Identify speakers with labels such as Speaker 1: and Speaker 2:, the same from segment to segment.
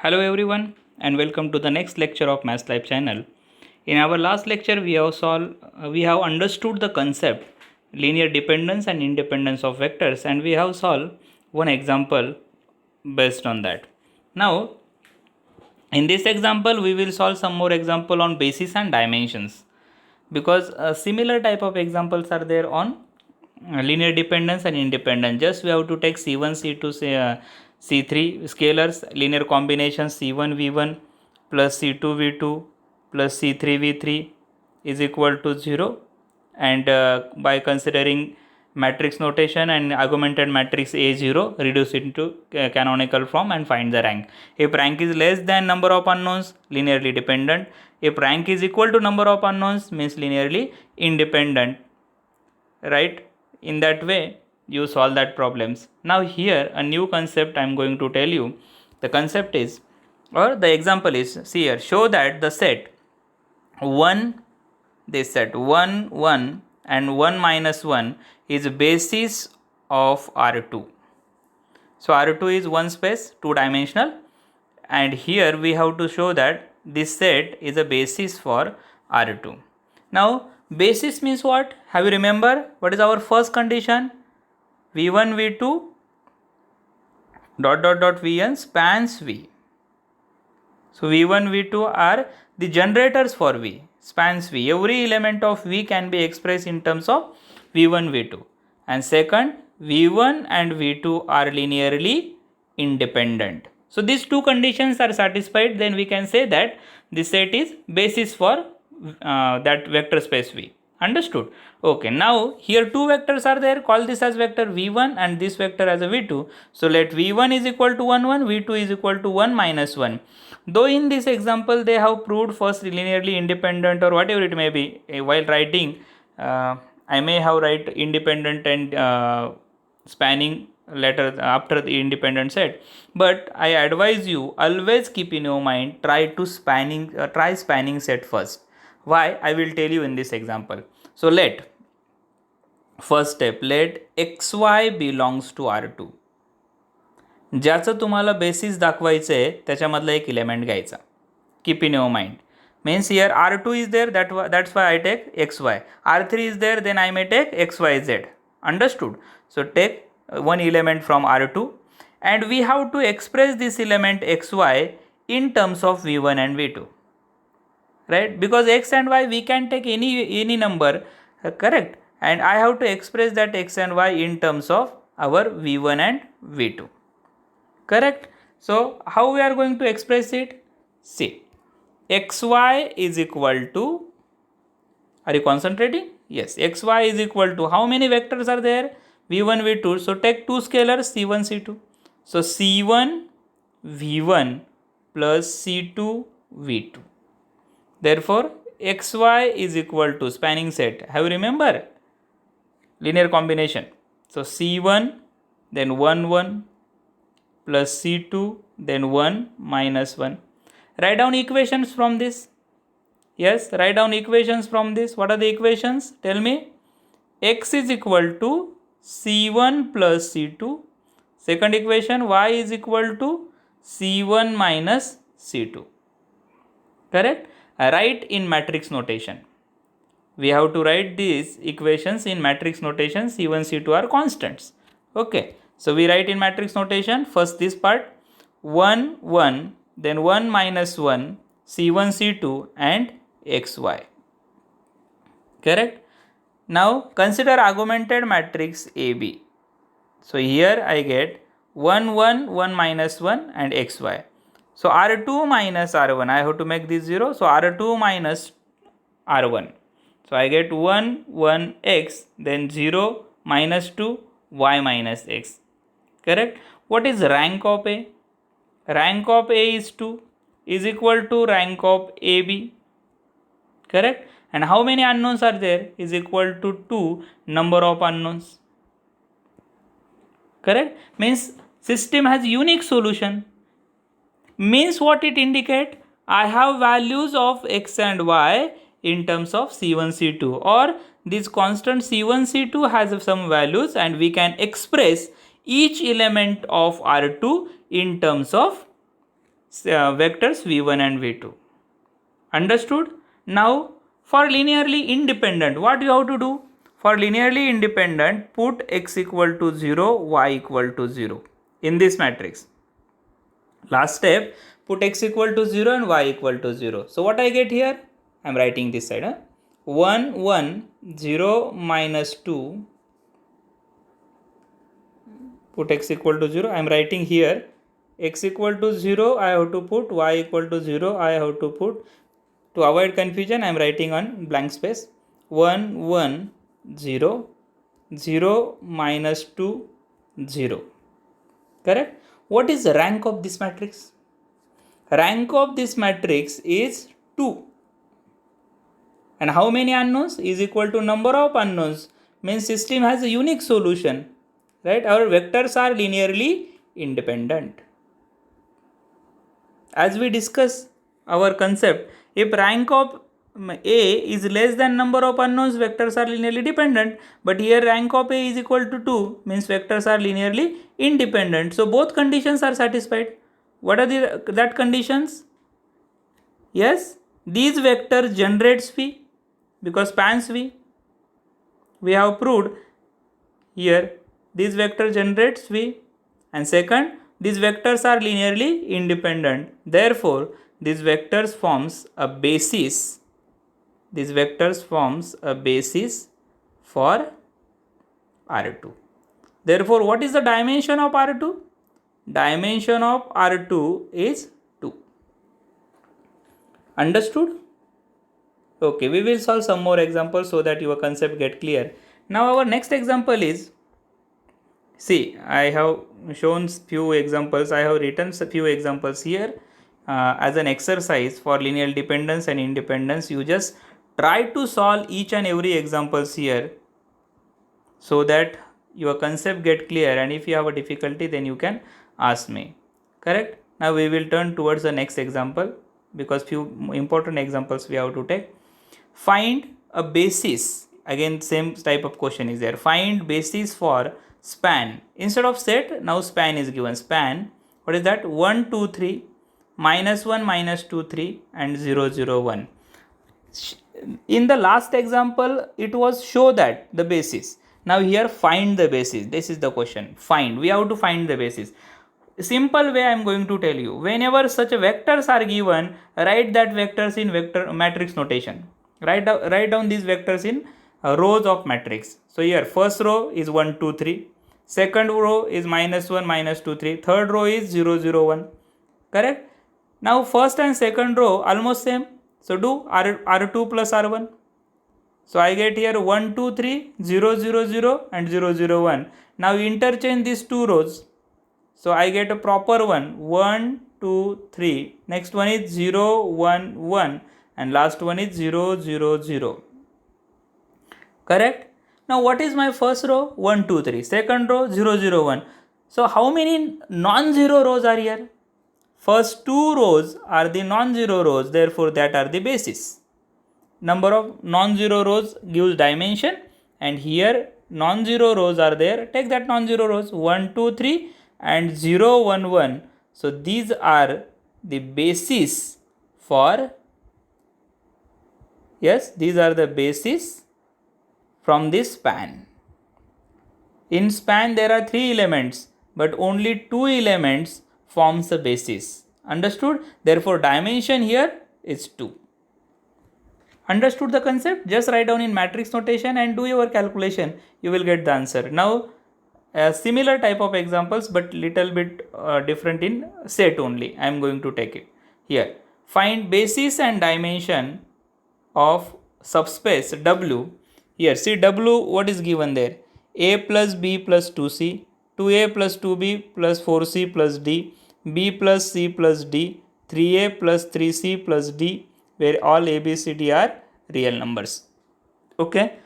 Speaker 1: Hello everyone and welcome to the next lecture of Maths Live channel. In our last lecture we have understood the concept linear dependence and independence of vectors, and we have solved one example based on that. Now in this example we will solve some more example on basis and dimensions, because similar type of examples are there on linear dependence and independence. Just we have to take c1 c2 c3 scalars, linear combination c1 v1 plus c2 v2 plus c3 v3 is equal to 0, and by considering matrix notation and augmented matrix A0, reduce it into canonical form and find the rank. If rank is less than number of unknowns, linearly dependent. If rank is equal to number of unknowns, means linearly independent, right? In that way you solve that problems. Now here a new concept I am going to tell you. The concept is, or the example is, see here, show that the set 1, this set 1 1 and 1 minus 1 is basis of R2. So R2 is one space, two dimensional, and here we have to show that this set is a basis for R2. Now basis means what? Have you remember what is our first condition? V1 V2 dot dot dot Vn spans V. So V1 V2 are the generators for V, spans V. Every element of V can be expressed in terms of V1 V2. And second, V1 and V2 are linearly independent. So these two conditions are satisfied, then we can say that the set is basis for that vector space V. Understood? Okay, now here two vectors are there. Call this as vector v1 and this vector as a v2. So let v1 is equal to 1 1, v2 is equal to 1 minus 1. Though in this example they have proved first linearly independent or whatever it may be, while writing I may have write independent and spanning letter after the independent set, but I advise you always keep in your mind, try spanning set first. Why? I will tell you in this example. So let first step, let xy belongs to R2. ज्याचं तुम्हाला basis दाखवायचं आहे त्याच्यामधला एक element घ्यायचा. Keep in your mind. Means here R2 is there, that's why I take xy. R3 is there, then I may take xyz. Understood? So take one element from R2 and we have to express this element xy in terms of v1 and v2. Right? Because x and y we can take any number, correct? And I have to express that x and y in terms of our v1 and v2. Correct? So how we are going to express it? See, xy is equal to, are you concentrating? Yes, xy is equal to, how many vectors are there? v1 v2. So take two scalars c1 c2. So c1 v1 plus c2 v2. Therefore xy is equal to spanning set. Have you remember? Linear combination. So c1 then 1 1 plus c2 then 1 minus 1. Write down equations from this. Yes, write down equations from this. What are the equations? Tell me. X is equal to c1 plus c2. Second equation, y is equal to c1 minus c2. Correct? Write in matrix notation. We have to write these equations in matrix notation. c1 c2 are constants. Okay, so we write in matrix notation. First this part, 1 1 then 1 minus 1 c1 c2 and xy. Correct? Now consider augmented matrix AB. So here I get 1 1 1 minus 1 and xy. So R2 minus R1, I have to make this 0. So R2 minus R1. So I get 1 1 x, then 0 minus 2 y minus x. Correct? What is rank of A? Rank of A is 2, is equal to rank of AB. Correct? And how many unknowns are there? Is equal to 2 number of unknowns. Correct? Means system has unique solution. Means what it indicate? I have values of x and y in terms of c1 c2, or this constant c1 c2 has some values and we can express each element of R2 in terms of vectors v1 and v2. Understood? Now for linearly independent, what you have to do? For linearly independent, put x equal to 0, y equal to 0 in this matrix. Last step, put x equal to 0 and y equal to 0. So what I get here? I am writing this side. 1, 1, 0 minus 2. Put x equal to 0. I am writing here. X equal to 0, I have to put. Y equal to 0, I have to put. To avoid confusion, I am writing on blank space. 1, 1, 0, 0 minus 2, 0. Correct? What is the rank of this matrix? Rank of this matrix is 2. And how many unknowns is equal to number of unknowns, means system has a unique solution. Right? Our vectors are linearly independent. As we discuss our concept, if rank of A is less than number of unknowns, vectors are linearly dependent. But here rank of A is equal to 2, means vectors are linearly independent. So both conditions are satisfied. What are that conditions? Yes, these vectors generates V because spans V. We have proved here this vector generates V. And second, these vectors are linearly independent. Therefore, these vectors forms a basis. These vectors forms a basis for R2. Therefore, what is the dimension of R2? Dimension of R2 is 2. Understood? Okay, we will solve some more examples so that your concept get clear. Now our next example is, see, I have shown few examples. I have written a few examples here as an exercise for linear dependence and independence. You just try to solve each and every examples here so that your concept get clear, and if you have a difficulty then you can ask me. Correct? Now we will turn towards the next example because few important examples we have to take. Find a basis. Again same type of question is there. Find basis for span. Instead of set, now span is given. Span, what is that? 1, 2, 3, minus 1, minus 2, 3 and 0, 0, 1. In the last example, it was show that the basis. Now here find the basis. This is the question. Find. We have to find the basis. Simple way I am going to tell you. Whenever such vectors are given, write that vectors in vector matrix notation. Write down these vectors in rows of matrix. So here first row is 1, 2, 3. Second row is minus 1, minus 2, 3. Third row is 0, 0, 1. Correct? Now first and second row almost same. So do R2 plus R1. So I get here 1, 2, 3, 0, 0, 0 and 0, 0, 1. Now interchange these two rows. So I get a proper one. 1, 2, 3. Next one is 0, 1, 1. And last one is 0, 0, 0. Correct? Now what is my first row? 1, 2, 3. Second row 0, 0, 1. So how many non-zero rows are here? First two rows are the non-zero rows, therefore that are the basis. Number of non-zero rows gives dimension, and here non-zero rows are there. Take that non-zero rows 1, 2, 3 and 0, 1, 1. So these are the basis for, yes, these are the basis from this span. In span there are 3 elements, but only 2 elements forms the basis. Understood? Therefore dimension here is 2. Understood the concept? Just write down in matrix notation and do your calculation. You will get the answer. Now similar type of examples but little bit different in set only. I am going to take it here. Find basis and dimension of subspace W. Here see W, what is given there? A plus B plus 2C, 2A plus 2B plus 4C plus D, B plus C plus D, 3A plus 3C plus D, where all A, B, C, D are real numbers. Okay.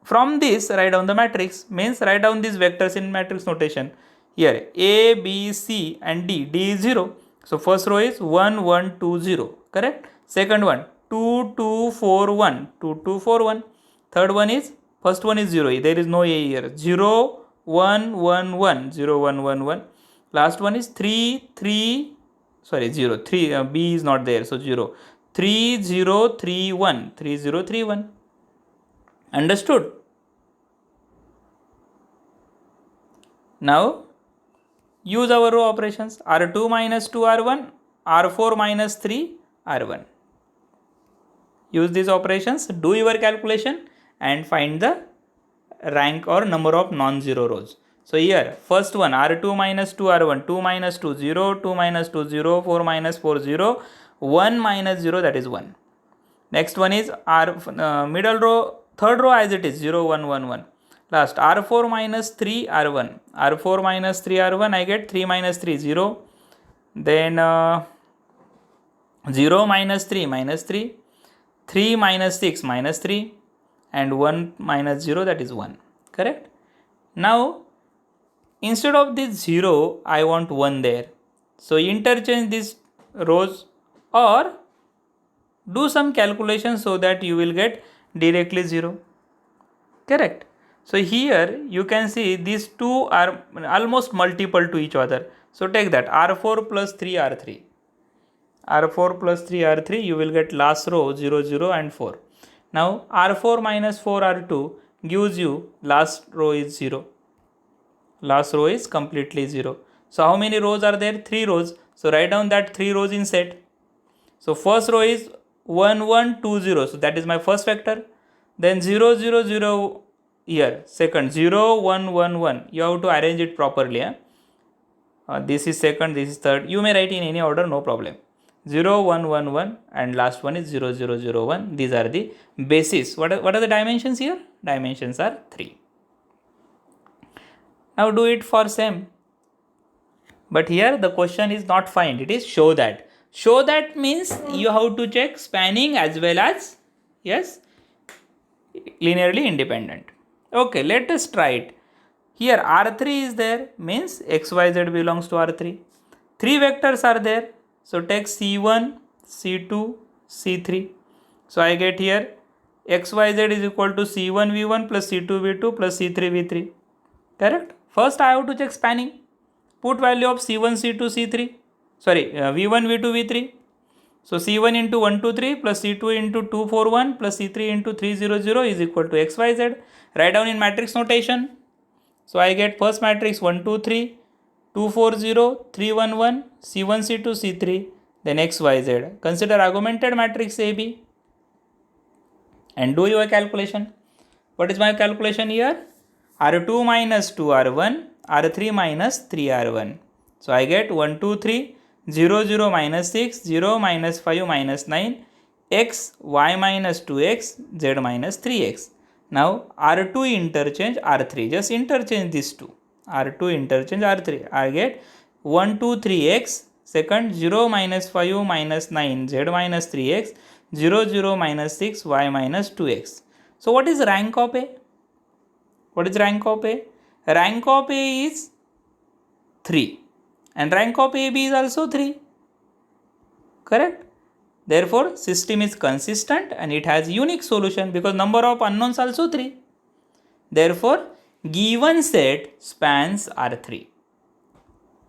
Speaker 1: From this, write down the matrix, means write down these vectors in matrix notation. Here A, B, C and D. D is 0. So first row is 1, 1, 2, 0. Correct? Second one 2, 2, 4, 1. 2, 2, 4, 1. Third one is, first one is 0. There is no A here. 0, 1, 1, 1. 0, 1, 1, 1. Last one is 3, 3, sorry 0, 3, B is not there, so 0, 3 0 3 1, 3 0 3 1. Understood? Now use our row operations, R2 minus 2 R1, R4 minus 3 R1. Use these operations, do your calculation and find the rank or number of non-zero rows. So here first one, R2 minus 2 R1, 2 minus 2 0, 2 minus 2 0, 4 minus 4 0, 1 minus 0, that is 1. Next one is middle row, third row as it is 0 1 1 1. Last R4 minus 3 R1, R4 minus 3 R1, I get 3 minus 3 0. Then 0 minus 3 minus 3, 3 minus 6 minus 3, and 1 minus 0, that is 1. Correct? Now instead of this 0 I want 1 there. So interchange these rows or do some calculation so that you will get directly 0. Correct? So here you can see these two are almost multiple to each other. So take that R4 plus 3 R3. R4 plus 3 R3, you will get last row 0 0 and 4. Now R4 minus 4 R2 gives you last row is 0. Last row is completely 0. So how many rows are there? 3 rows. So write down that 3 rows in set. So first row is 1 1 2 0. So that is my first vector. Then 0 0 0 here. Second 0 1 1 1. You have to arrange it properly. This is second, this is third. You may write in any order, no problem. 0 1 1 1 and last one is 0 0 0 1. These are the bases. What are the dimensions here? Dimensions are 3. Now do it for same. But here the question is not find, it is show that. Show that means you have to check spanning as well as, yes, linearly independent. Okay, let us try it. Here R3 is there, means XYZ belongs to R3. 3 vectors are there. So take C1, C2, C3. So I get here XYZ is equal to C1 V1 plus C2 V2 plus C3 V3. Correct? First I have to check spanning. Put value of C1, C2, C3. Sorry, V1, V2, V3. So C1 into 1, 2, 3 plus C2 into 2, 4, 1 plus C3 into 3, 0, 0 is equal to XYZ. Write down in matrix notation. So I get first matrix 1, 2, 3, 2, 4, 0, 3, 1, 1, C1, C2, C3, then XYZ. Consider augmented matrix AB and do your calculation. What is my calculation here? R2 minus 2 R1, R3 minus 3 R1. So I get 1, 2, 3, 0, 0 minus 6, 0 minus 5 minus 9, x, y minus 2x, z minus 3x. Now R2 interchange R3, just interchange these two. R2 interchange R3, I get 1, 2, 3x, second 0 minus 5 minus 9, z minus 3x, 0, 0 minus 6, y minus 2x. So what is rank of A? What is rank of A? Rank of A is 3 and rank of AB is also 3. Correct? Therefore, system is consistent and it has unique solution because number of unknowns also 3. Therefore, given set spans R3.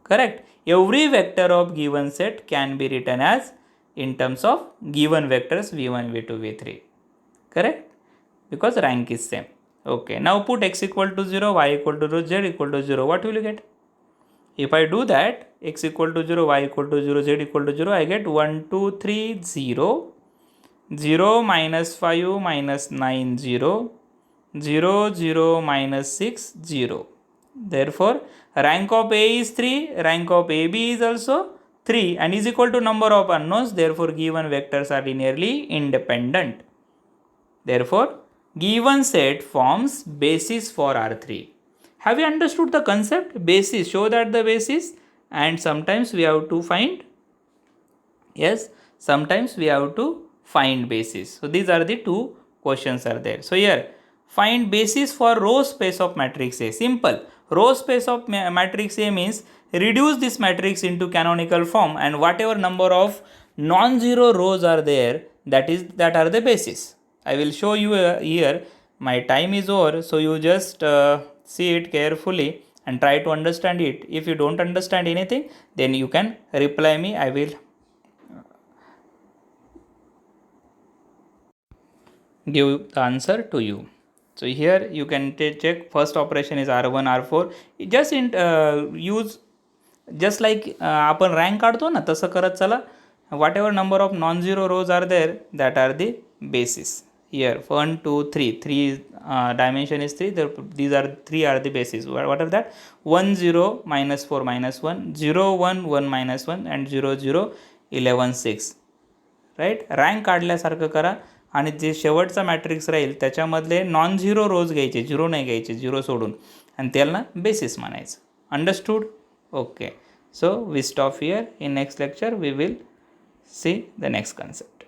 Speaker 1: Correct? Every vector of given set can be written as in terms of given vectors V1, V2, V3. Correct? Because rank is same. Okay, now put x equal to 0, y equal to 0, z equal to 0. What will you get? If I do that, x equal to 0, y equal to 0, z equal to 0, I get 1, 2, 3, 0, 0 minus 5 minus 9, 0, 0, 0 minus 6, 0. Therefore, rank of A is 3, rank of AB is also 3 and is equal to number of unknowns. Therefore, given vectors are linearly independent. Therefore, given set forms basis for R3. Have you understood the concept? Basis, show that the basis, and sometimes we have to find, yes, sometimes we have to find basis. So these are the two questions are there. So here, find basis for row space of matrix A. Simple. Row space of matrix A means reduce this matrix into canonical form and whatever number of non-zero rows are there, that are the basis. I will show you here. My time is over, so you just see it carefully and try to understand it. If you don't understand anything, then you can reply me. I will give the answer to you. So here you can check first operation is R1 R4. Just use just like आपण rank काढतो ना तसं करत चला. Whatever number of non zero rows are there that are the basis. Here 1 2 3 dimension is 3, these are 3 are the basis. What are that? 1 0 minus 4 minus 1 0 1 1 minus 1 and 0 0 11 6. Right. Rank काढल्यासारखं करा आणि जे शेवटचा matrix राहील त्याच्यामधले non zero रोज घ्यायचे, zero नाही घ्यायचे, zero सोडून, आणि त्याला बेसिस म्हणायचं. Understood? Okay. So we stop here. In next lecture we will see the next concept.